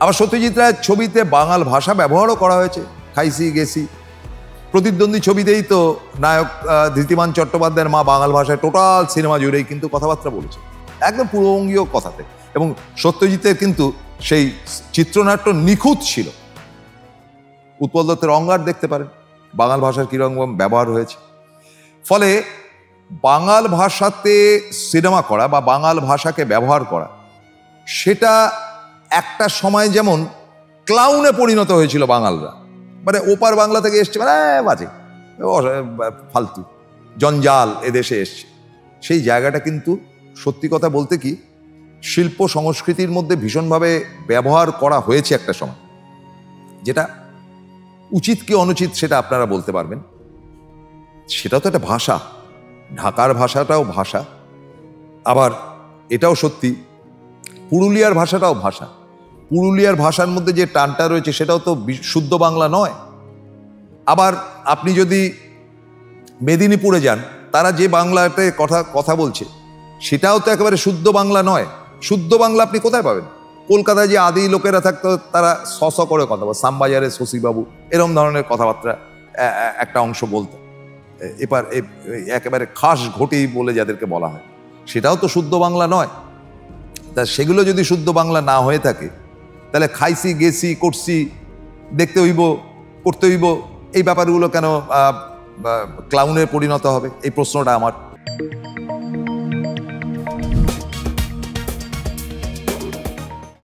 আবার সত্যজিৎ রায়ের ছবিতে বাঙাল ভাষা ব্যবহারও করা হয়েছে, খাইছি গেছি। প্রতিদ্বন্দ্বী ছবিতেই তো নায়ক ধৃতিমান চট্টোপাধ্যায়ের মা বাঙাল ভাষায় টোটাল সিনেমা জুড়েই কিন্তু কথাবার্তা বলেছে, একদম পূর্ববঙ্গীয় কথাতে। এবং সত্যজিতের কিন্তু সেই চিত্রনাট্য নিখুঁত ছিল। উৎপল দত্তের অঙ্গার দেখতে পারেন, বাঙাল ভাষার কীরকম ব্যবহার হয়েছে। ফলে বাঙাল ভাষাতে সিনেমা করা বা বাঙাল ভাষাকে ব্যবহার করা, সেটা একটা সময় যেমন ক্লাউনে পরিণত হয়েছিল বাঙালরা, মানে ওপার বাংলা থেকে এসছে, মানে বাজে ফালতু জঞ্জাল এদেশে এসছে, সেই জায়গাটা কিন্তু সত্যি কথা বলতে কি শিল্প সংস্কৃতির মধ্যে ভীষণভাবে ব্যবহার করা হয়েছে একটা সময়, যেটা উচিত কি অনুচিত সেটা আপনারা বলতে পারবেন। সেটাও তো একটা ভাষা, ঢাকার ভাষাটাও ভাষা, আবার এটাও সত্যি পুরুলিয়ার ভাষাটাও ভাষা। পুরুলিয়ার ভাষার মধ্যে যে টানটা রয়েছে সেটাও তো শুদ্ধ বাংলা নয়। আবার আপনি যদি মেদিনীপুরে যান, তারা যে বাংলাতে কথা বলছে সেটাও তো একেবারে শুদ্ধ বাংলা নয়। শুদ্ধ বাংলা আপনি কোথায় পাবেন? কলকাতায় যে আদি লোকেরা থাকতো তারা স করে কথা বল, শ্যামবাজারে শশীবাবু এরম ধরনের কথাবার্তা একটা অংশ বলতো। এবার একেবারে খাস ঘটি বলে যাদেরকে বলা হয়, সেটাও তো শুদ্ধ বাংলা নয়। তা সেগুলো যদি শুদ্ধ বাংলা না হয়ে থাকে, তাহলে খাইছি গেছি করছি দেখতে হইব করতে হইব এই ব্যাপারগুলো কেন ক্লাউনে পরিণত হবে? এই প্রশ্নটা আমার।